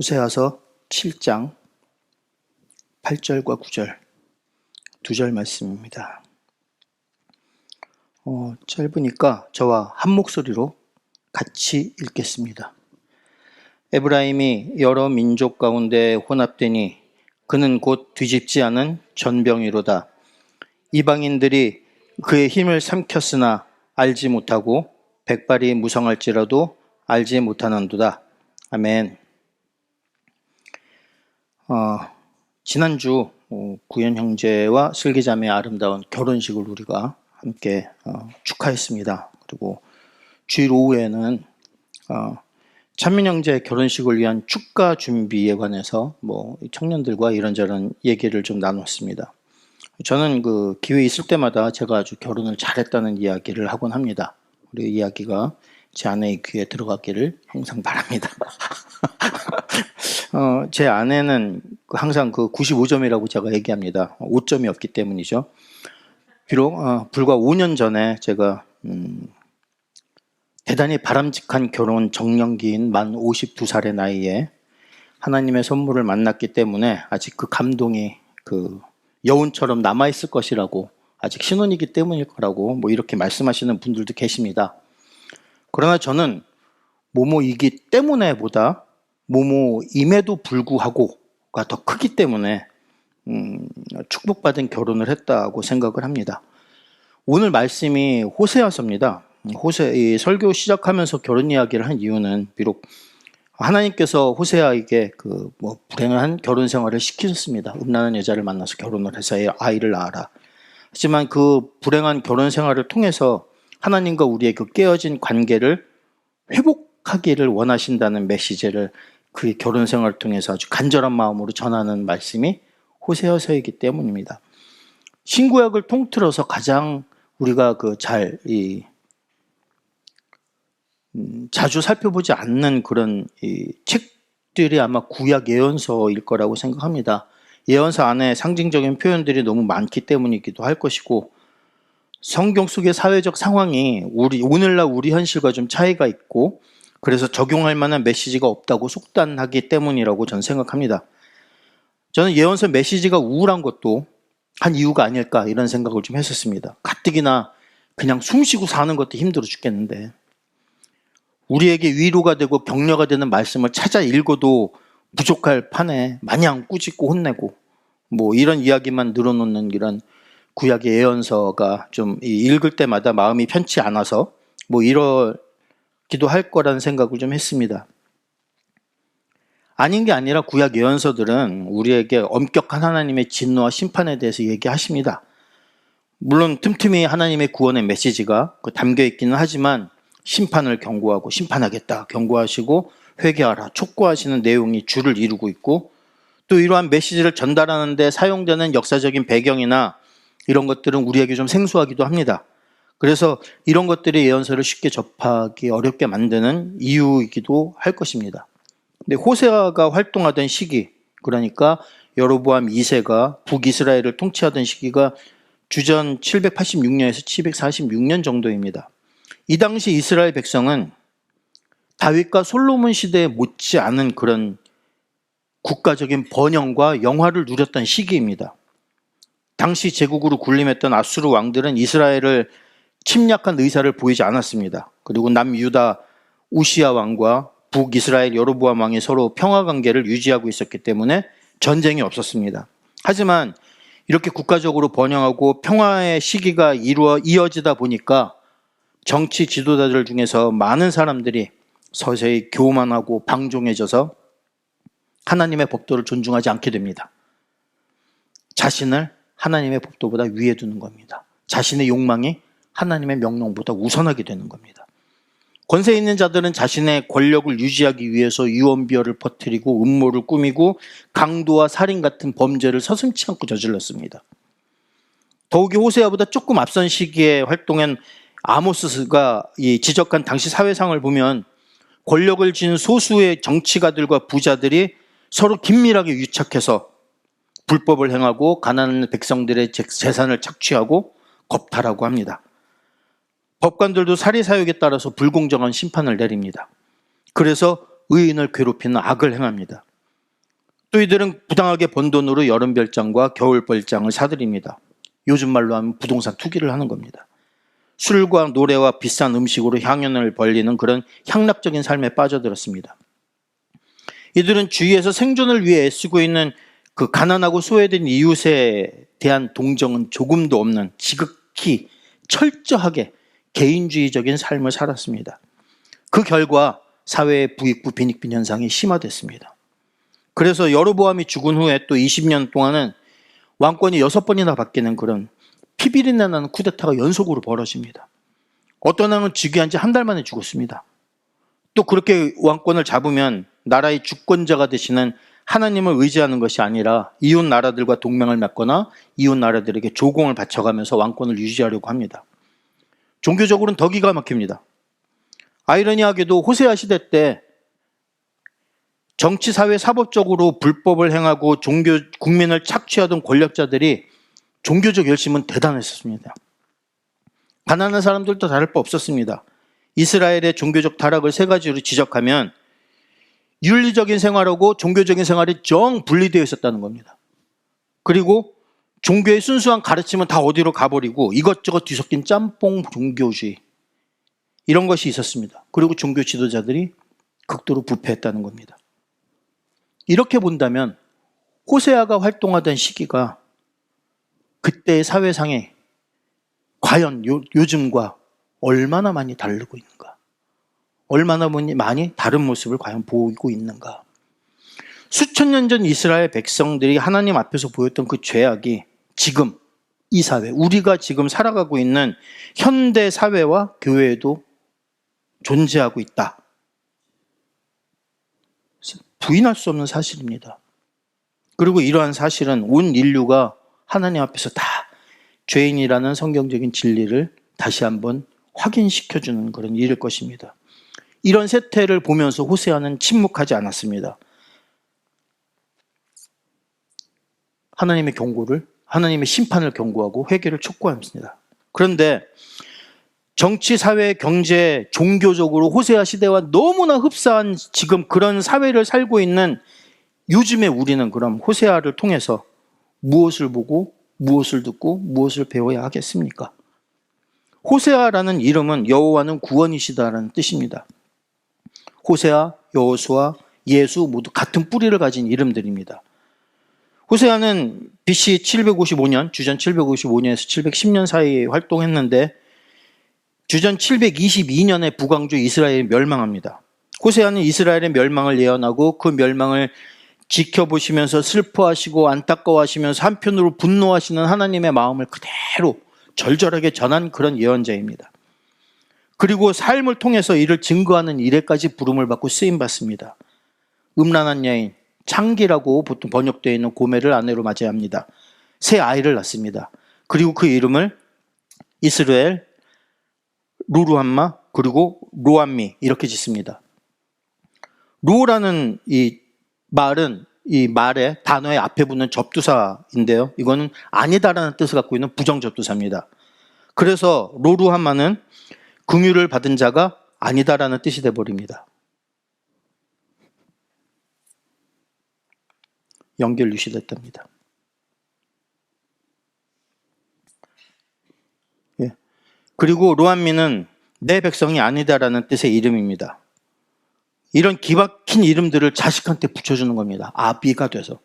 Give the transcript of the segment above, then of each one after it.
호세아서 7장 8절과 9절 두 절 말씀입니다. 짧으니까 저와 한 목소리로 같이 읽겠습니다. 에브라임이 여러 민족 가운데 혼합되니 그는 곧 뒤집지 않은 전병이로다. 이방인들이 그의 힘을 삼켰으나 알지 못하고 백발이 무성할지라도 알지 못하는도다. 아멘. 지난주 구현 형제와 슬기자매의 아름다운 결혼식을 우리가 함께 축하했습니다. 그리고 주일 오후에는 찬민 형제 결혼식을 위한 축가 준비에 관해서 청년들과 이런저런 얘기를 좀 나눴습니다. 저는 그 기회 있을 때마다 제가 아주 결혼을 잘했다는 이야기를 하곤 합니다. 우리 이야기가 제 아내의 귀에 들어가기를 항상 바랍니다. 제 아내는 항상 그 95점이라고 제가 얘기합니다. 5점이 없기 때문이죠. 비록 불과 5년 전에 제가 대단히 바람직한 결혼 정년기인 만 52살의 나이에 하나님의 선물을 만났기 때문에 아직 그 감동이 그 여운처럼 남아있을 것이라고, 아직 신혼이기 때문일 거라고 이렇게 말씀하시는 분들도 계십니다. 그러나 저는 모모이기 때문에 보다 모모임에도 불구하고가 더 크기 때문에 축복받은 결혼을 했다고 생각을 합니다. 오늘 말씀이 호세아서입니다. 이 설교 시작하면서 결혼 이야기를 한 이유는 비록 하나님께서 호세아에게 불행한 결혼 생활을 시키셨습니다. 음란한 여자를 만나서 결혼을 해서 아이를 낳아라. 하지만 그 불행한 결혼 생활을 통해서 하나님과 우리의 그 깨어진 관계를 회복하기를 원하신다는 메시지를 그 결혼 생활을 통해서 아주 간절한 마음으로 전하는 말씀이 호세아서이기 때문입니다. 신구약을 통틀어서 가장 우리가 자주 살펴보지 않는 그런 책들이 아마 구약 예언서일 거라고 생각합니다. 예언서 안에 상징적인 표현들이 너무 많기 때문이기도 할 것이고, 성경 속의 사회적 상황이 오늘날 우리 현실과 좀 차이가 있고, 그래서 적용할 만한 메시지가 없다고 속단하기 때문이라고 저는 생각합니다. 저는 예언서 메시지가 우울한 것도 한 이유가 아닐까 이런 생각을 좀 했었습니다. 가뜩이나 그냥 숨쉬고 사는 것도 힘들어 죽겠는데 우리에게 위로가 되고 격려가 되는 말씀을 찾아 읽어도 부족할 판에 마냥 꾸짖고 혼내고 이런 이야기만 늘어놓는 이런 구약의 예언서가 좀 읽을 때마다 마음이 편치 않아서 이러기도 할 거라는 생각을 좀 했습니다. 아닌 게 아니라 구약 예언서들은 우리에게 엄격한 하나님의 진노와 심판에 대해서 얘기하십니다. 물론 틈틈이 하나님의 구원의 메시지가 담겨 있기는 하지만 심판을 경고하고 심판하겠다 경고하시고 회개하라 촉구하시는 내용이 줄을 이루고 있고, 또 이러한 메시지를 전달하는 데 사용되는 역사적인 배경이나 이런 것들은 우리에게 좀 생소하기도 합니다. 그래서 이런 것들이 예언서를 쉽게 접하기 어렵게 만드는 이유이기도 할 것입니다. 근데 호세아가 활동하던 시기, 그러니까 여로보암 2세가 북이스라엘을 통치하던 시기가 주전 786년에서 746년 정도입니다. 이 당시 이스라엘 백성은 다윗과 솔로몬 시대에 못지않은 그런 국가적인 번영과 영화를 누렸던 시기입니다. 당시 제국으로 군림했던 아수르 왕들은 이스라엘을 침략한 의사를 보이지 않았습니다. 그리고 남유다 우시야 왕과 북이스라엘 여로보암 왕이 서로 평화관계를 유지하고 있었기 때문에 전쟁이 없었습니다. 하지만 이렇게 국가적으로 번영하고 평화의 시기가 이어지다 보니까 정치 지도자들 중에서 많은 사람들이 서서히 교만하고 방종해져서 하나님의 법도를 존중하지 않게 됩니다. 자신을 하나님의 법도보다 위에 두는 겁니다. 자신의 욕망이 하나님의 명령보다 우선하게 되는 겁니다. 권세 있는 자들은 자신의 권력을 유지하기 위해서 유언비어를 퍼뜨리고 음모를 꾸미고 강도와 살인 같은 범죄를 서슴지 않고 저질렀습니다. 더욱이 호세아보다 조금 앞선 시기에 활동한 아모스가 지적한 당시 사회상을 보면 권력을 쥔 소수의 정치가들과 부자들이 서로 긴밀하게 유착해서 불법을 행하고 가난한 백성들의 재산을 착취하고 겁탈하고 합니다. 법관들도 사리사욕에 따라서 불공정한 심판을 내립니다. 그래서 의인을 괴롭히는 악을 행합니다. 또 이들은 부당하게 번 돈으로 여름 별장과 겨울 별장을 사들입니다. 요즘 말로 하면 부동산 투기를 하는 겁니다. 술과 노래와 비싼 음식으로 향연을 벌리는 그런 향락적인 삶에 빠져들었습니다. 이들은 주위에서 생존을 위해 애쓰고 있는 그 가난하고 소외된 이웃에 대한 동정은 조금도 없는 지극히 철저하게 개인주의적인 삶을 살았습니다. 그 결과 사회의 부익부 빈익빈 현상이 심화됐습니다. 그래서 여로보암이 죽은 후에 또 20년 동안은 왕권이 6번이나 바뀌는 그런 피비린내 나는 쿠데타가 연속으로 벌어집니다. 어떤 왕은 즉위한 지 한 달 만에 죽었습니다. 또 그렇게 왕권을 잡으면 나라의 주권자가 되시는 하나님을 의지하는 것이 아니라 이웃 나라들과 동맹을 맺거나 이웃 나라들에게 조공을 바쳐가면서 왕권을 유지하려고 합니다. 종교적으로는 더 기가 막힙니다. 아이러니하게도 호세아 시대 때 정치, 사회, 사법적으로 불법을 행하고 국민을 착취하던 권력자들이 종교적 열심은 대단했었습니다. 가난한 사람들도 다를 바 없었습니다. 이스라엘의 종교적 타락을 3가지로 지적하면 윤리적인 생활하고 종교적인 생활이 정 분리되어 있었다는 겁니다. 그리고 종교의 순수한 가르침은 다 어디로 가버리고 이것저것 뒤섞인 짬뽕 종교주의, 이런 것이 있었습니다. 그리고 종교 지도자들이 극도로 부패했다는 겁니다. 이렇게 본다면 호세아가 활동하던 시기가 그때의 사회상에 과연 요즘과 얼마나 많이 다르고 있는가, 얼마나 많이 다른 모습을 과연 보이고 있는가. 수천 년 전 이스라엘 백성들이 하나님 앞에서 보였던 그 죄악이 지금 이 사회, 우리가 지금 살아가고 있는 현대 사회와 교회에도 존재하고 있다. 부인할 수 없는 사실입니다. 그리고 이러한 사실은 온 인류가 하나님 앞에서 다 죄인이라는 성경적인 진리를 다시 한번 확인시켜주는 그런 일일 것입니다. 이런 세태를 보면서 호세아는 침묵하지 않았습니다. 하나님의 경고를, 하나님의 심판을 경고하고 회개를 촉구합니다. 그런데 정치, 사회, 경제, 종교적으로 호세아 시대와 너무나 흡사한 지금 그런 사회를 살고 있는 요즘에 우리는 그럼 호세아를 통해서 무엇을 보고 무엇을 듣고 무엇을 배워야 하겠습니까? 호세아라는 이름은 여호와는 구원이시다라는 뜻입니다. 호세아, 여호수아, 예수 모두 같은 뿌리를 가진 이름들입니다. 호세아는 BC 755년, 주전 755년에서 710년 사이에 활동했는데 주전 722년에 북왕조 이스라엘이 멸망합니다. 호세아는 이스라엘의 멸망을 예언하고 그 멸망을 지켜보시면서 슬퍼하시고 안타까워하시면서 한편으로 분노하시는 하나님의 마음을 그대로 절절하게 전한 그런 예언자입니다. 그리고 삶을 통해서 이를 증거하는 일에까지 부름을 받고 쓰임받습니다. 음란한 여인, 창기라고 보통 번역되어 있는 고멜을 아내로 맞이합니다. 새 아이를 낳습니다. 그리고 그 이름을 이스라엘, 루루함마, 그리고 로암미 이렇게 짓습니다. 루라는 이 말은 이 말의 단어의 앞에 붙는 접두사인데요. 이거는 아니다라는 뜻을 갖고 있는 부정접두사입니다. 그래서 로루함마는 긍휼을 받은 자가 아니다라는 뜻이 되어버립니다. 연결 유시됐답니다. 예. 그리고 로암미는 내 백성이 아니다라는 뜻의 이름입니다. 이런 기박힌 이름들을 자식한테 붙여주는 겁니다. 아비가 돼서.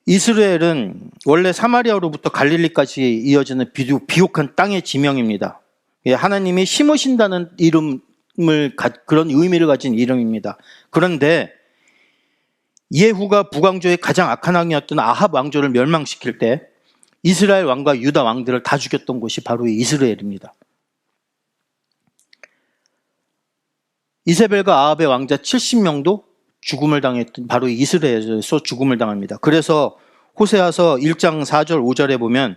이스라엘은 원래 사마리아로부터 갈릴리까지 이어지는 비옥한 땅의 지명입니다. 하나님이 심으신다는 그런 의미를 가진 이름입니다. 그런데 예후가 북왕조의 가장 악한 왕이었던 아합 왕조를 멸망시킬 때 이스라엘 왕과 유다 왕들을 다 죽였던 곳이 바로 이스라엘입니다. 이세벨과 아합의 왕자 70명도 죽음을 당했던 바로 이스라엘에서 죽음을 당합니다. 그래서 호세아서 1장 4절 5절에 보면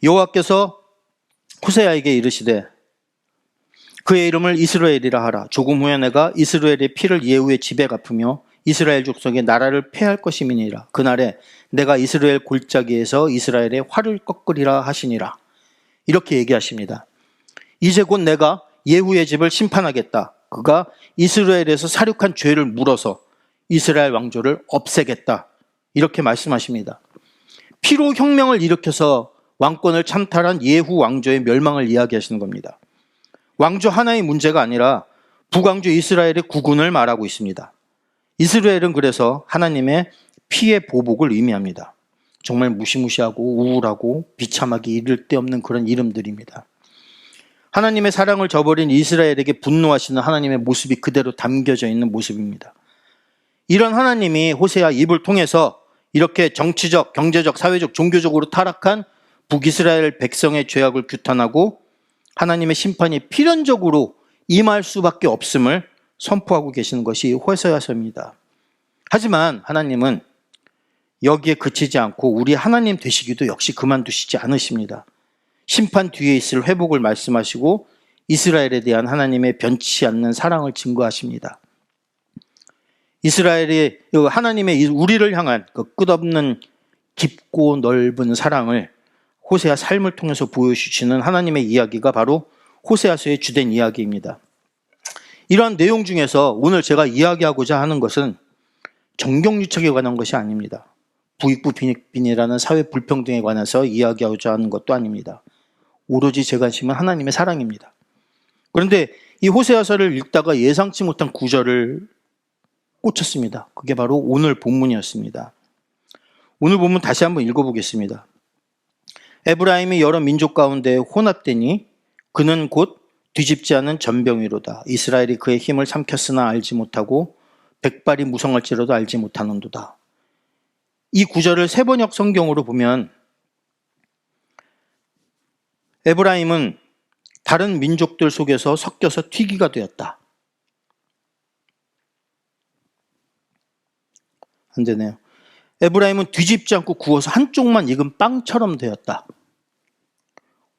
여호와께서 호세아에게 이르시되 그의 이름을 이스라엘이라 하라. 조금 후에 내가 이스라엘의 피를 예후의 집에 갚으며 이스라엘 족속의 나라를 폐할 것임이니라. 그날에 내가 이스라엘 골짜기에서 이스라엘의 활을 꺾으리라 하시니라. 이렇게 얘기하십니다. 이제 곧 내가 예후의 집을 심판하겠다. 그가 이스라엘에서 살육한 죄를 물어서 이스라엘 왕조를 없애겠다. 이렇게 말씀하십니다. 피로 혁명을 일으켜서 왕권을 찬탈한 예후 왕조의 멸망을 이야기하시는 겁니다. 왕조 하나의 문제가 아니라 북왕조 이스라엘의 구군을 말하고 있습니다. 이스라엘은 그래서 하나님의 피의 보복을 의미합니다. 정말 무시무시하고 우울하고 비참하기 이를 데 없는 그런 이름들입니다. 하나님의 사랑을 저버린 이스라엘에게 분노하시는 하나님의 모습이 그대로 담겨져 있는 모습입니다. 이런 하나님이 호세아 입을 통해서 이렇게 정치적, 경제적, 사회적, 종교적으로 타락한 북이스라엘 백성의 죄악을 규탄하고 하나님의 심판이 필연적으로 임할 수밖에 없음을 선포하고 계시는 것이 호세아서입니다. 하지만 하나님은 여기에 그치지 않고 우리 하나님 되시기도 역시 그만두시지 않으십니다. 심판 뒤에 있을 회복을 말씀하시고 이스라엘에 대한 하나님의 변치 않는 사랑을 증거하십니다. 이스라엘이 하나님의 우리를 향한 그 끝없는 깊고 넓은 사랑을 호세아 삶을 통해서 보여주시는 하나님의 이야기가 바로 호세아서의 주된 이야기입니다. 이러한 내용 중에서 오늘 제가 이야기하고자 하는 것은 정경유착에 관한 것이 아닙니다. 부익부 빈이라는 사회 불평등에 관해서 이야기하고자 하는 것도 아닙니다. 오로지 제 관심은 하나님의 사랑입니다. 그런데 이 호세아서를 읽다가 예상치 못한 구절을 꽂혔습니다. 그게 바로 오늘 본문이었습니다. 오늘 본문 다시 한번 읽어보겠습니다. 에브라임이 여러 민족 가운데 혼합되니 그는 곧 뒤집지 않은 전병이로다. 이스라엘이 그의 힘을 삼켰으나 알지 못하고 백발이 무성할지라도 알지 못하는도다. 이 구절을 세번역 성경으로 보면 에브라임은 다른 민족들 속에서 섞여서 튀기가 되었다. 안 되네요. 에브라임은 뒤집지 않고 구워서 한쪽만 익은 빵처럼 되었다.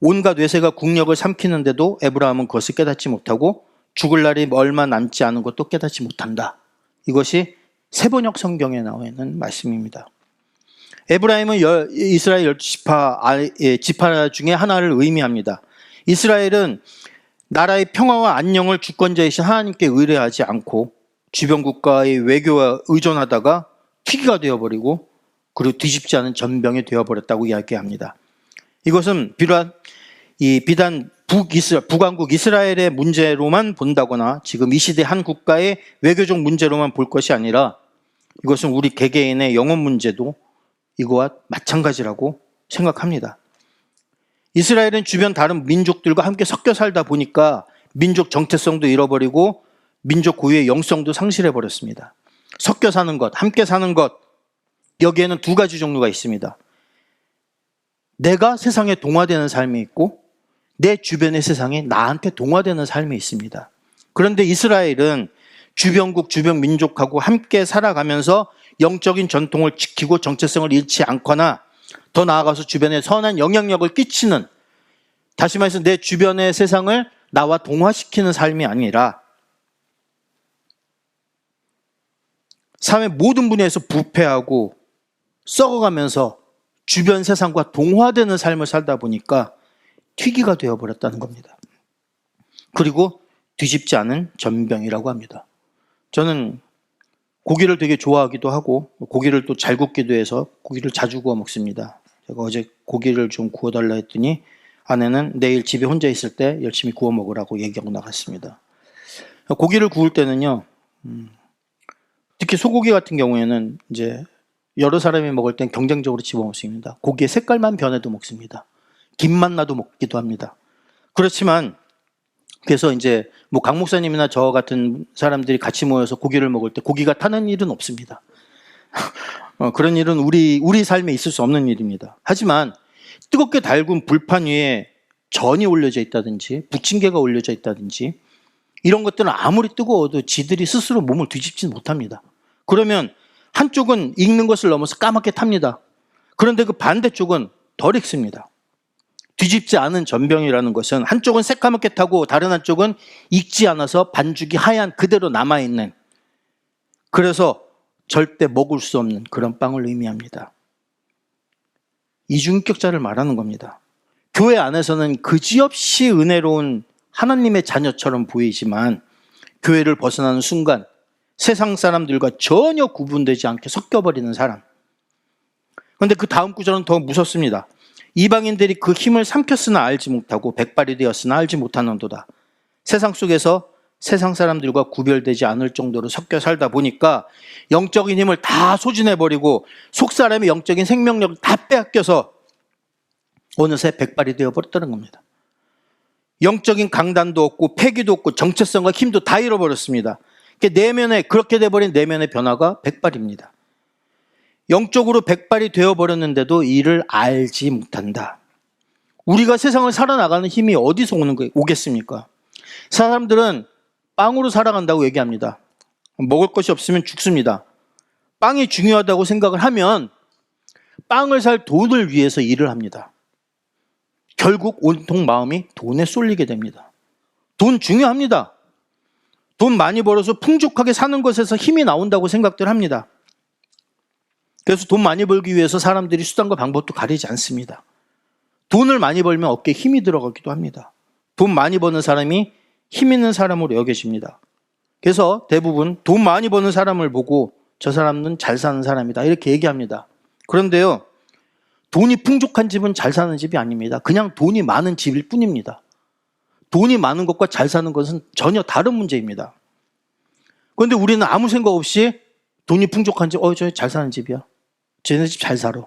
온갖 외세가 국력을 삼키는데도 에브라임은 그것을 깨닫지 못하고 죽을 날이 얼마 남지 않은 것도 깨닫지 못한다. 이것이 세번역 성경에 나와 있는 말씀입니다. 에브라임은 이스라엘 12지파 지파 중에 하나를 의미합니다. 이스라엘은 나라의 평화와 안녕을 주권자이신 하나님께 의뢰하지 않고 주변 국가의 외교에 의존하다가 튀기가 되어버리고 그리고 뒤집지 않은 전병이 되어버렸다고 이야기합니다. 이것은 비단 북왕국 이스라엘의 문제로만 본다거나 지금 이 시대 한 국가의 외교적 문제로만 볼 것이 아니라 이것은 우리 개개인의 영혼 문제도 이거와 마찬가지라고 생각합니다. 이스라엘은 주변 다른 민족들과 함께 섞여 살다 보니까 민족 정체성도 잃어버리고 민족 고유의 영성도 상실해버렸습니다. 섞여 사는 것, 함께 사는 것, 여기에는 두 가지 종류가 있습니다. 내가 세상에 동화되는 삶이 있고 내 주변의 세상에 나한테 동화되는 삶이 있습니다. 그런데 이스라엘은 주변국, 주변 민족하고 함께 살아가면서 영적인 전통을 지키고 정체성을 잃지 않거나 더 나아가서 주변에 선한 영향력을 끼치는, 다시 말해서 내 주변의 세상을 나와 동화시키는 삶이 아니라 삶의 모든 분야에서 부패하고 썩어가면서 주변 세상과 동화되는 삶을 살다 보니까 튀기가 되어버렸다는 겁니다. 그리고 뒤집지 않은 전병이라고 합니다. 저는 고기를 되게 좋아하기도 하고 고기를 또 잘 굽기도 해서 고기를 자주 구워 먹습니다. 제가 어제 고기를 좀 구워달라 했더니 아내는 내일 집에 혼자 있을 때 열심히 구워 먹으라고 얘기하고 나갔습니다. 고기를 구울 때는요, 특히 소고기 같은 경우에는 이제 여러 사람이 먹을 땐 경쟁적으로 집어 먹습니다. 고기의 색깔만 변해도 먹습니다. 김만 나도 먹기도 합니다. 그렇지만 그래서 이제 뭐 강 목사님이나 저 같은 사람들이 같이 모여서 고기를 먹을 때 고기가 타는 일은 없습니다. 그런 일은 우리 삶에 있을 수 없는 일입니다. 하지만 뜨겁게 달군 불판 위에 전이 올려져 있다든지 부침개가 올려져 있다든지 이런 것들은 아무리 뜨거워도 지들이 스스로 몸을 뒤집지 못합니다. 그러면 한쪽은 익는 것을 넘어서 까맣게 탑니다. 그런데 그 반대쪽은 덜 익습니다. 뒤집지 않은 전병이라는 것은 한쪽은 새까맣게 타고 다른 한쪽은 익지 않아서 반죽이 하얀 그대로 남아있는, 그래서 절대 먹을 수 없는 그런 빵을 의미합니다. 이중인격자를 말하는 겁니다. 교회 안에서는 그지없이 은혜로운 하나님의 자녀처럼 보이지만 교회를 벗어나는 순간 세상 사람들과 전혀 구분되지 않게 섞여버리는 사람. 그런데 그 다음 구절은 더 무섭습니다. 이방인들이 그 힘을 삼켰으나 알지 못하고 백발이 되었으나 알지 못하는도다. 세상 속에서 세상 사람들과 구별되지 않을 정도로 섞여 살다 보니까 영적인 힘을 다 소진해버리고 속 사람의 영적인 생명력을 다 빼앗겨서 어느새 백발이 되어버렸다는 겁니다. 영적인 강단도 없고 패기도 없고 정체성과 힘도 다 잃어버렸습니다. 내면에 그렇게 돼버린 내면의 변화가 백발입니다. 영적으로 백발이 되어버렸는데도 이를 알지 못한다. 우리가 세상을 살아나가는 힘이 어디서 오겠습니까? 사람들은 빵으로 살아간다고 얘기합니다. 먹을 것이 없으면 죽습니다. 빵이 중요하다고 생각을 하면 빵을 살 돈을 위해서 일을 합니다. 결국 온통 마음이 돈에 쏠리게 됩니다. 돈 중요합니다. 돈 많이 벌어서 풍족하게 사는 것에서 힘이 나온다고 생각들 합니다. 그래서 돈 많이 벌기 위해서 사람들이 수단과 방법도 가리지 않습니다. 돈을 많이 벌면 어깨에 힘이 들어가기도 합니다. 돈 많이 버는 사람이 힘 있는 사람으로 여겨집니다. 그래서 대부분 돈 많이 버는 사람을 보고 저 사람은 잘 사는 사람이다 이렇게 얘기합니다. 그런데요, 돈이 풍족한 집은 잘 사는 집이 아닙니다. 그냥 돈이 많은 집일 뿐입니다. 돈이 많은 것과 잘 사는 것은 전혀 다른 문제입니다. 그런데 우리는 아무 생각 없이 돈이 풍족한 집, 저 잘 사는 집이야. 쟤네 집 잘 살아.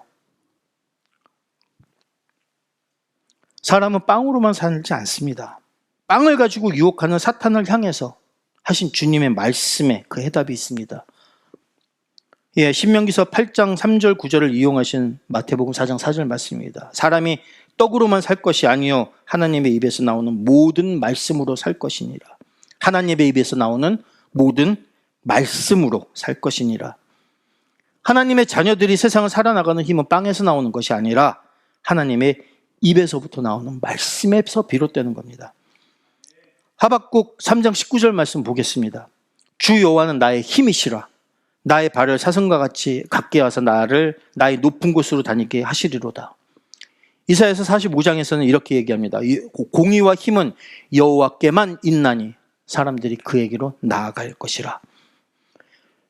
사람은 빵으로만 살지 않습니다. 빵을 가지고 유혹하는 사탄을 향해서 하신 주님의 말씀에 그 해답이 있습니다. 예, 신명기서 8장 3절 9절을 이용하신 마태복음 4장 4절 말씀입니다. 사람이 떡으로만 살 것이 아니요 하나님의 입에서 나오는 모든 말씀으로 살 것이니라. 하나님의 입에서 나오는 모든 말씀으로 살 것이니라. 하나님의 자녀들이 세상을 살아나가는 힘은 빵에서 나오는 것이 아니라 하나님의 입에서부터 나오는 말씀에서 비롯되는 겁니다. 하박국 3장 19절 말씀 보겠습니다. 주 여호와는 나의 힘이시라. 나의 발을 사슴과 같이 갖게 하사 나를 나의 높은 곳으로 다니게 하시리로다. 이사야서 45장에서는 이렇게 얘기합니다. 공의와 힘은 여호와께만 있나니 사람들이 그에게로 나아갈 것이라.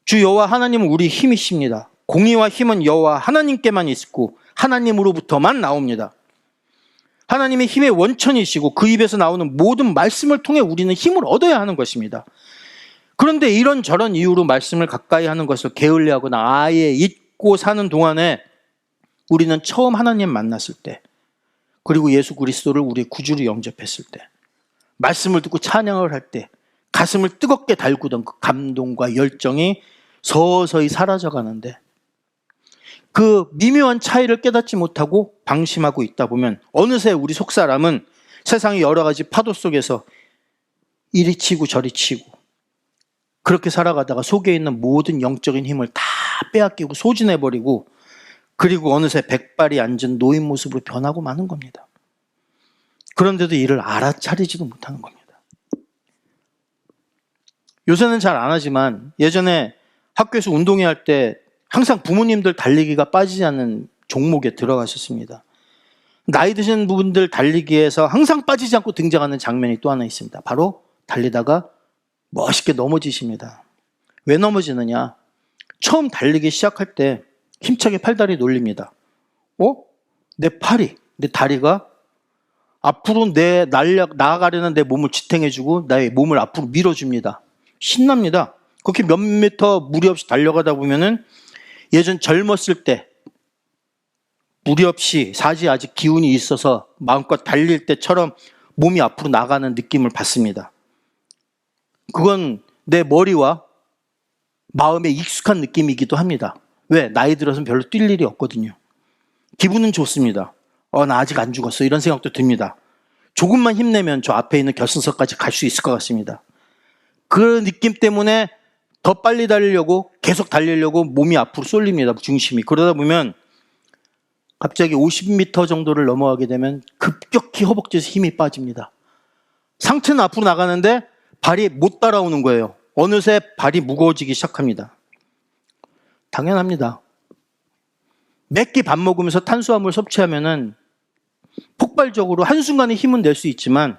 주 여호와 하나님은 우리 힘이십니다. 공의와 힘은 여호와 하나님께만 있고 하나님으로부터만 나옵니다. 하나님의 힘의 원천이시고 그 입에서 나오는 모든 말씀을 통해 우리는 힘을 얻어야 하는 것입니다. 그런데 이런저런 이유로 말씀을 가까이 하는 것을 게을리하거나 아예 잊고 사는 동안에 우리는 처음 하나님 만났을 때, 그리고 예수 그리스도를 우리의 구주로 영접했을 때, 말씀을 듣고 찬양을 할 때 가슴을 뜨겁게 달구던 그 감동과 열정이 서서히 사라져가는데, 그 미묘한 차이를 깨닫지 못하고 방심하고 있다 보면 어느새 우리 속사람은 세상의 여러 가지 파도 속에서 이리 치고 저리 치고 그렇게 살아가다가 속에 있는 모든 영적인 힘을 다 빼앗기고 소진해버리고, 그리고 어느새 백발이 앉은 노인 모습으로 변하고 마는 겁니다. 그런데도 이를 알아차리지도 못하는 겁니다. 요새는 잘 안 하지만 예전에 학교에서 운동회 할 때 항상 부모님들 달리기가 빠지지 않는 종목에 들어가셨습니다. 나이 드신 분들 달리기에서 항상 빠지지 않고 등장하는 장면이 또 하나 있습니다. 바로 달리다가 멋있게 넘어지십니다. 왜 넘어지느냐? 처음 달리기 시작할 때 힘차게 팔다리 놀립니다. 내 팔이, 내 다리가 앞으로 나아가려는 내 몸을 지탱해주고 나의 몸을 앞으로 밀어줍니다. 신납니다. 그렇게 몇 미터 무리 없이 달려가다 보면은 예전 젊었을 때 무리 없이 사지 아직 기운이 있어서 마음껏 달릴 때처럼 몸이 앞으로 나가는 느낌을 받습니다. 그건 내 머리와 마음에 익숙한 느낌이기도 합니다. 왜? 나이 들어서는 별로 뛸 일이 없거든요. 기분은 좋습니다. 나 아직 안 죽었어 이런 생각도 듭니다. 조금만 힘내면 저 앞에 있는 결승선까지 갈 수 있을 것 같습니다. 그 느낌 때문에 더 빨리 달리려고 계속 달리려고 몸이 앞으로 쏠립니다. 중심이. 그러다 보면 갑자기 50m 정도를 넘어가게 되면 급격히 허벅지에서 힘이 빠집니다. 상체는 앞으로 나가는데 발이 못 따라오는 거예요. 어느새 발이 무거워지기 시작합니다. 당연합니다. 몇 끼 밥 먹으면서 탄수화물 섭취하면은 폭발적으로 한순간에 힘은 낼 수 있지만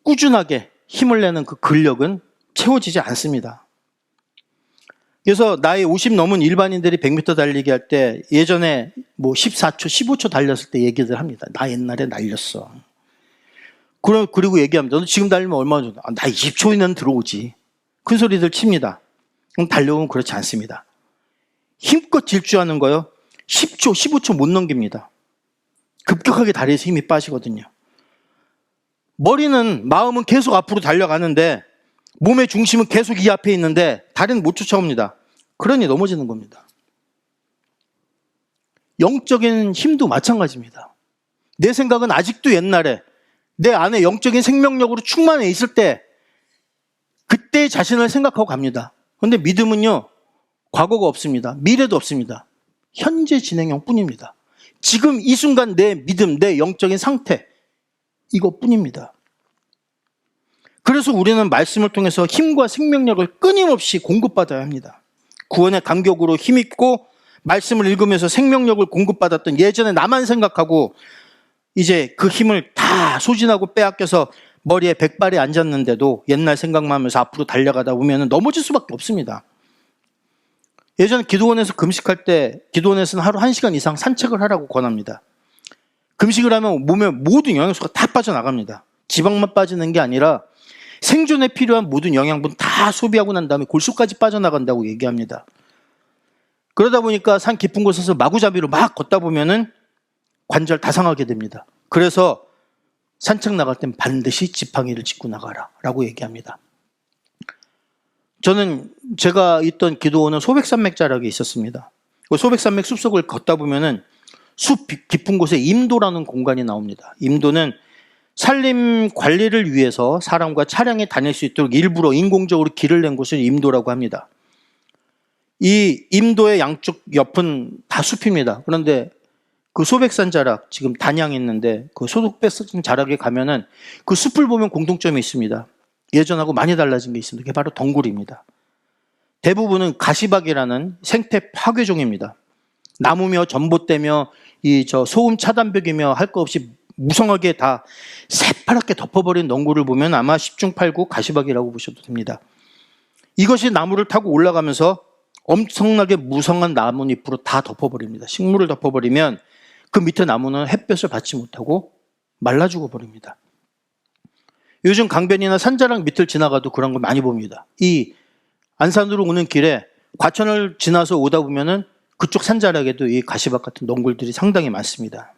꾸준하게 힘을 내는 그 근력은 채워지지 않습니다. 그래서 나이 50 넘은 일반인들이 100m 달리기 할 때 예전에 뭐 14초, 15초 달렸을 때 얘기들 합니다. 나 옛날에 날렸어. 그리고 얘기합니다. 너 지금 달리면 얼마나 좋나? 나 20초이면 들어오지. 큰 소리들 칩니다. 그럼 달려오면 그렇지 않습니다. 힘껏 질주하는 거요. 10초, 15초 못 넘깁니다. 급격하게 다리에서 힘이 빠지거든요. 마음은 계속 앞으로 달려가는데 몸의 중심은 계속 이 앞에 있는데 다리는 못 쫓아옵니다. 그러니 넘어지는 겁니다. 영적인 힘도 마찬가지입니다. 내 생각은 아직도 옛날에 내 안에 영적인 생명력으로 충만해 있을 때 그때 자신을 생각하고 갑니다. 그런데 믿음은요, 과거가 없습니다. 미래도 없습니다. 현재 진행형 뿐입니다. 지금 이 순간 내 믿음, 내 영적인 상태, 이것뿐입니다. 그래서 우리는 말씀을 통해서 힘과 생명력을 끊임없이 공급받아야 합니다. 구원의 감격으로 힘있고 말씀을 읽으면서 생명력을 공급받았던 예전에 나만 생각하고 이제 그 힘을 다 소진하고 빼앗겨서 머리에 백발이 앉았는데도 옛날 생각만 하면서 앞으로 달려가다 보면 넘어질 수밖에 없습니다. 예전에 기도원에서 금식할 때 기도원에서는 하루 1시간 이상 산책을 하라고 권합니다. 금식을 하면 몸에 모든 영양소가 다 빠져나갑니다. 지방만 빠지는 게 아니라 생존에 필요한 모든 영양분 다 소비하고 난 다음에 골수까지 빠져나간다고 얘기합니다. 그러다 보니까 산 깊은 곳에서 마구잡이로 막 걷다 보면은 관절 다 상하게 됩니다. 그래서 산책 나갈 땐 반드시 지팡이를 짚고 나가라 라고 얘기합니다. 저는 제가 있던 기도원은 소백산맥 자락에 있었습니다. 소백산맥 숲속을 걷다 보면은 숲 깊은 곳에 임도라는 공간이 나옵니다. 임도는 산림 관리를 위해서 사람과 차량이 다닐 수 있도록 일부러 인공적으로 길을 낸 곳을 임도라고 합니다. 이 임도의 양쪽 옆은 다 숲입니다. 그런데 그 소백산 자락, 지금 단양에 있는데 그 소백산 자락에 가면은 그 숲을 보면 공통점이 있습니다. 예전하고 많이 달라진 게 있습니다. 그게 바로 덩굴입니다. 대부분은 가시박이라는 생태 파괴종입니다. 나무며 전봇대며 소음 차단벽이며 할 거 없이 무성하게 다 새파랗게 덮어버린 덩굴을 보면 아마 10중 8구 가시박이라고 보셔도 됩니다. 이것이 나무를 타고 올라가면서 엄청나게 무성한 나뭇잎으로 다 덮어버립니다. 식물을 덮어버리면 그 밑에 나무는 햇볕을 받지 못하고 말라 죽어버립니다. 요즘 강변이나 산자락 밑을 지나가도 그런 걸 많이 봅니다. 이 안산으로 오는 길에 과천을 지나서 오다 보면은 그쪽 산자락에도 이 가시박 같은 덩굴들이 상당히 많습니다.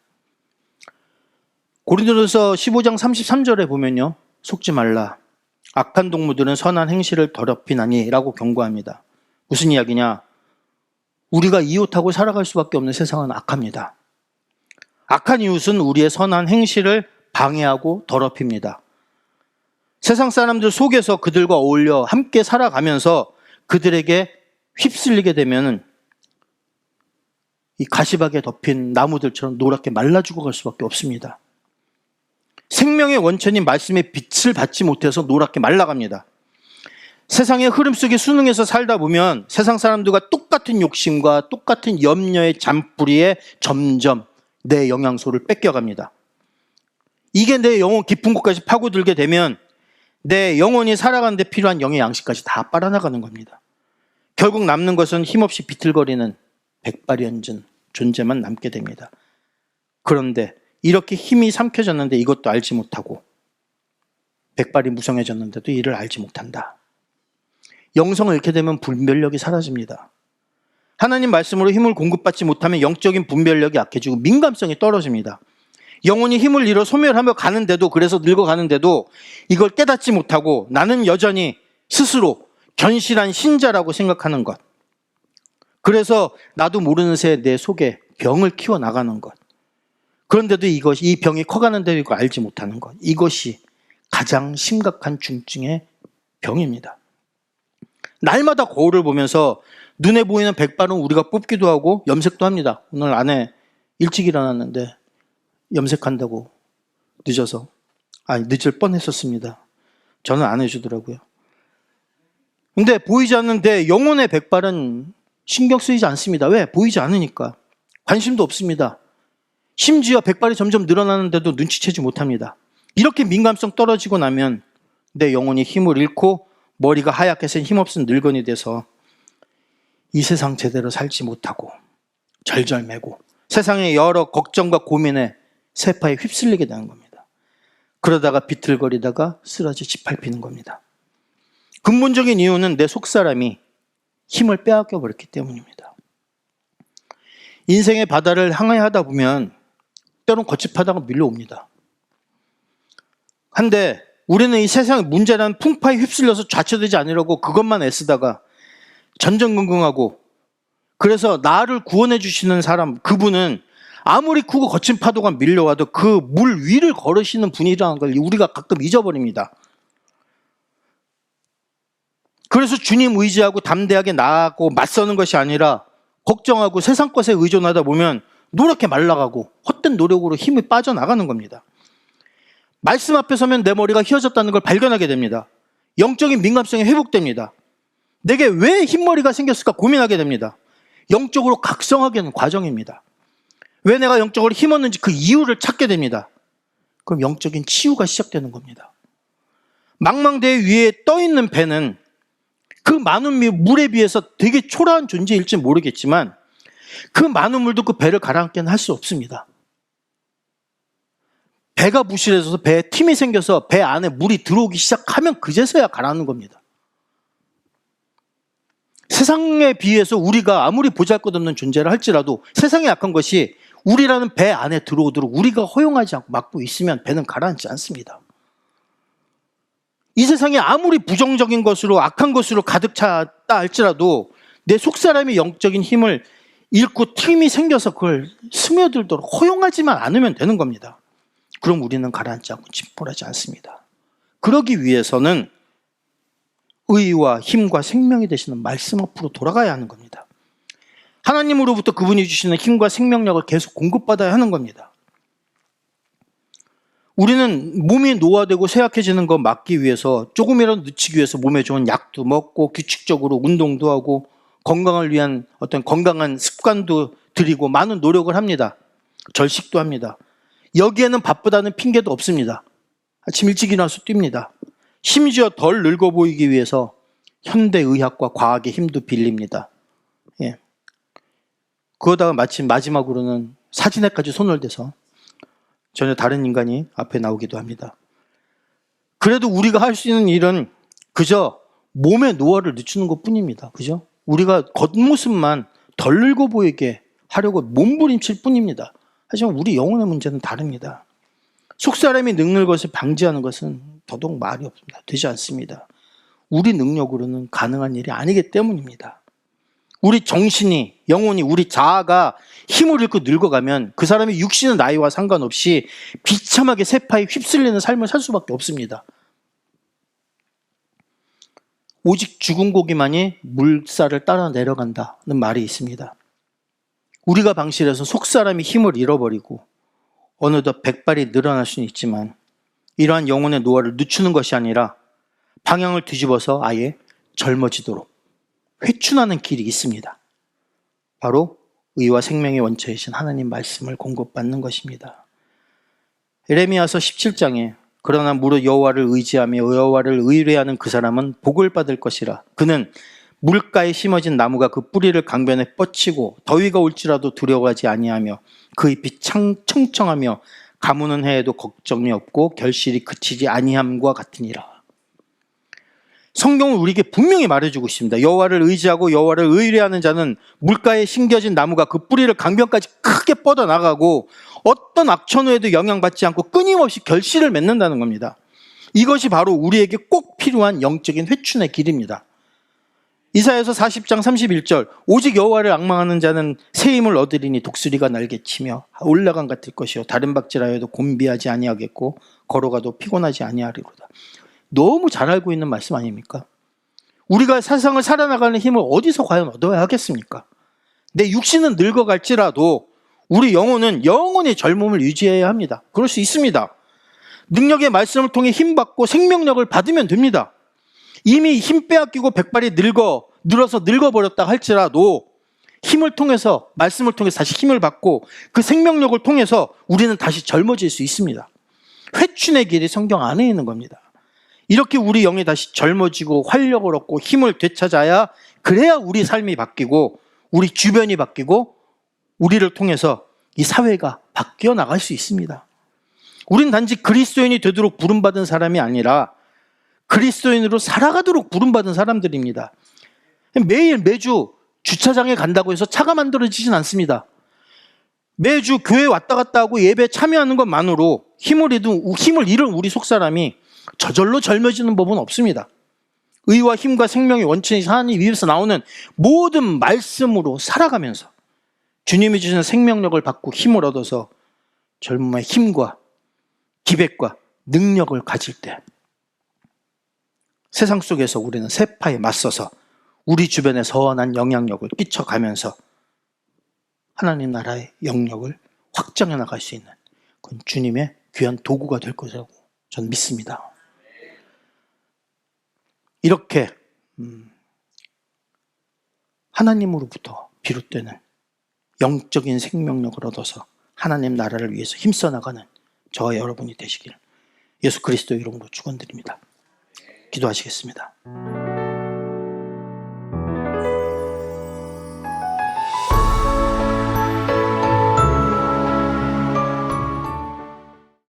고린도전서 15장 33절에 보면요, 속지 말라. 악한 동무들은 선한 행실을 더럽히나니 라고 경고합니다. 무슨 이야기냐? 우리가 이웃하고 살아갈 수밖에 없는 세상은 악합니다. 악한 이웃은 우리의 선한 행실을 방해하고 더럽힙니다. 세상 사람들 속에서 그들과 어울려 함께 살아가면서 그들에게 휩쓸리게 되면 이 가시박에 덮인 나무들처럼 노랗게 말라 죽어갈 수밖에 없습니다. 생명의 원천인 말씀의 빛을 받지 못해서 노랗게 말라갑니다. 세상의 흐름 속에 순응해서 살다 보면 세상 사람들과 똑같은 욕심과 똑같은 염려의 잔뿌리에 점점 내 영양소를 뺏겨갑니다. 이게 내 영혼 깊은 곳까지 파고들게 되면 내 영혼이 살아가는 데 필요한 영의 양식까지 다 빨아나가는 겁니다. 결국 남는 것은 힘없이 비틀거리는 백발연전 존재만 남게 됩니다. 그런데 이렇게 힘이 삼켜졌는데 이것도 알지 못하고 백발이 무성해졌는데도 이를 알지 못한다. 영성을 잃게 되면 분별력이 사라집니다. 하나님 말씀으로 힘을 공급받지 못하면 영적인 분별력이 약해지고 민감성이 떨어집니다. 영혼이 힘을 잃어 소멸하며 가는데도, 그래서 늙어가는데도 이걸 깨닫지 못하고 나는 여전히 스스로 견실한 신자라고 생각하는 것. 그래서 나도 모르는 새에 내 속에 병을 키워나가는 것. 그런데도 이 병이 커가는데도 이걸 알지 못하는 것. 이것이 가장 심각한 중증의 병입니다. 날마다 거울을 보면서 눈에 보이는 백발은 우리가 뽑기도 하고 염색도 합니다. 오늘 아내 일찍 일어났는데 염색한다고 늦을 뻔했었습니다. 저는 안 해주더라고요. 근데 보이지 않는데 영혼의 백발은 신경 쓰이지 않습니다. 왜? 보이지 않으니까. 관심도 없습니다. 심지어 백발이 점점 늘어나는데도 눈치채지 못합니다. 이렇게 민감성 떨어지고 나면 내 영혼이 힘을 잃고 머리가 하얗게 센 힘없은 늙은이 돼서 이 세상 제대로 살지 못하고 절절매고 세상의 여러 걱정과 고민에 세파에 휩쓸리게 되는 겁니다. 그러다가 비틀거리다가 쓰러져 짓밟히는 겁니다. 근본적인 이유는 내 속사람이 힘을 빼앗겨 버렸기 때문입니다. 인생의 바다를 항해하다 보면 때론 거친 바다가 밀려옵니다. 한데 우리는 이 세상의 문제라는 풍파에 휩쓸려서 좌초되지 않으려고 그것만 애쓰다가 전전긍긍하고, 그래서 나를 구원해 주시는 사람, 그분은 아무리 크고 거친 파도가 밀려와도 그 물 위를 걸으시는 분이라는 걸 우리가 가끔 잊어버립니다. 그래서 주님 의지하고 담대하게 나아가고 맞서는 것이 아니라 걱정하고 세상 것에 의존하다 보면 노랗게 말라가고 헛된 노력으로 힘이 빠져나가는 겁니다. 말씀 앞에 서면 내 머리가 휘어졌다는 걸 발견하게 됩니다. 영적인 민감성이 회복됩니다. 내게 왜 흰머리가 생겼을까 고민하게 됩니다. 영적으로 각성하게 하는 과정입니다. 왜 내가 영적으로 힘없는지 그 이유를 찾게 됩니다. 그럼 영적인 치유가 시작되는 겁니다. 망망대해 위에 떠있는 배는 그 많은 물에 비해서 되게 초라한 존재일지 모르겠지만 그 많은 물도 그 배를 가라앉게는 할 수 없습니다. 배가 부실해져서 배에 틈이 생겨서 배 안에 물이 들어오기 시작하면 그제서야 가라앉는 겁니다. 세상에 비해서 우리가 아무리 보잘것없는 존재를 할지라도 세상에 약한 것이 우리라는 배 안에 들어오도록 우리가 허용하지 않고 막고 있으면 배는 가라앉지 않습니다. 이 세상에 아무리 부정적인 것으로 악한 것으로 가득 찼다 할지라도 내 속사람이 영적인 힘을 잃고 틈이 생겨서 그걸 스며들도록 허용하지만 않으면 되는 겁니다. 그럼 우리는 가라앉지 않고 침몰하지 않습니다. 그러기 위해서는 의와 힘과 생명이 되시는 말씀 앞으로 돌아가야 하는 겁니다. 하나님으로부터 그분이 주시는 힘과 생명력을 계속 공급받아야 하는 겁니다. 우리는 몸이 노화되고 쇠약해지는 거 막기 위해서 조금이라도 늦추기 위해서 몸에 좋은 약도 먹고 규칙적으로 운동도 하고 건강을 위한 어떤 건강한 습관도 들이고 많은 노력을 합니다. 절식도 합니다. 여기에는 바쁘다는 핑계도 없습니다. 아침 일찍 일어나서 뜁니다. 심지어 덜 늙어 보이기 위해서 현대의학과 과학의 힘도 빌립니다. 예. 그러다가 마침 마지막으로는 사진에까지 손을 대서 전혀 다른 인간이 앞에 나오기도 합니다. 그래도 우리가 할 수 있는 일은 그저 몸의 노화를 늦추는 것 뿐입니다. 그죠? 우리가 겉모습만 덜 늙어 보이게 하려고 몸부림칠 뿐입니다. 하지만 우리 영혼의 문제는 다릅니다. 속사람이 늙는 것을 방지하는 것은 더더욱 말이 없습니다. 되지 않습니다. 우리 능력으로는 가능한 일이 아니기 때문입니다. 우리 정신이, 영혼이, 우리 자아가 힘을 잃고 늙어가면 그 사람이 육신의 나이와 상관없이 비참하게 세파에 휩쓸리는 삶을 살 수밖에 없습니다. 오직 죽은 고기만이 물살을 따라 내려간다는 말이 있습니다. 우리가 방실해서 속사람이 힘을 잃어버리고 어느덧 백발이 늘어날 수는 있지만 이러한 영혼의 노화를 늦추는 것이 아니라 방향을 뒤집어서 아예 젊어지도록 회춘하는 길이 있습니다. 바로 의와 생명의 원처이신 하나님 말씀을 공급받는 것입니다. 에레미야서 17장에 그러나 무릇 여호와를 의지하며 여호와를 의뢰하는 그 사람은 복을 받을 것이라. 그는 물가에 심어진 나무가 그 뿌리를 강변에 뻗치고 더위가 올지라도 두려워하지 아니하며 그 잎이 청청하며 가무는 해에도 걱정이 없고 결실이 그치지 아니함과 같으니라. 성경은 우리에게 분명히 말해주고 있습니다. 여호와를 의지하고 여호와를 의뢰하는 자는 물가에 심겨진 나무가 그 뿌리를 강변까지 크게 뻗어나가고 어떤 악천후에도 영향받지 않고 끊임없이 결실을 맺는다는 겁니다. 이것이 바로 우리에게 꼭 필요한 영적인 회춘의 길입니다. 이사야서 40장 31절 오직 여호와를 앙망하는 자는 새 힘을 얻으리니 독수리가 날개치며 올라간 같을 것이요 다른 박질하여도 곤비하지 아니하겠고 걸어가도 피곤하지 아니하리로다. 너무 잘 알고 있는 말씀 아닙니까? 우리가 세상을 살아나가는 힘을 어디서 과연 얻어야 하겠습니까? 내 육신은 늙어갈지라도 우리 영혼은 영원히 젊음을 유지해야 합니다. 그럴 수 있습니다. 능력의 말씀을 통해 힘받고 생명력을 받으면 됩니다. 이미 힘 빼앗기고 백발이 늘어서 늙어버렸다 할지라도 힘을 통해서, 말씀을 통해서 다시 힘을 받고 그 생명력을 통해서 우리는 다시 젊어질 수 있습니다. 회춘의 길이 성경 안에 있는 겁니다. 이렇게 우리 영이 다시 젊어지고 활력을 얻고 힘을 되찾아야, 그래야 우리 삶이 바뀌고 우리 주변이 바뀌고 우리를 통해서 이 사회가 바뀌어 나갈 수 있습니다. 우린 단지 그리스도인이 되도록 부름받은 사람이 아니라 그리스도인으로 살아가도록 부름받은 사람들입니다. 매주 주차장에 간다고 해서 차가 만들어지진 않습니다. 매주 교회 왔다 갔다 하고 예배 참여하는 것만으로 힘을 잃은 우리 속사람이 저절로 젊어지는 법은 없습니다. 의와 힘과 생명의 원천이 하나님 입에서 나오는 모든 말씀으로 살아가면서 주님이 주시는 생명력을 받고 힘을 얻어서 젊음의 힘과 기백과 능력을 가질 때 세상 속에서 우리는 세파에 맞서서 우리 주변에 선한 영향력을 끼쳐가면서 하나님 나라의 영역을 확장해 나갈 수 있는 그건 주님의 귀한 도구가 될 것이라고 저는 믿습니다. 이렇게 하나님으로부터 비롯되는 영적인 생명력을 얻어서 하나님 나라를 위해서 힘써 나가는 저와 여러분이 되시길 예수 그리스도의 이름으로 축원드립니다. 기도하시겠습니다.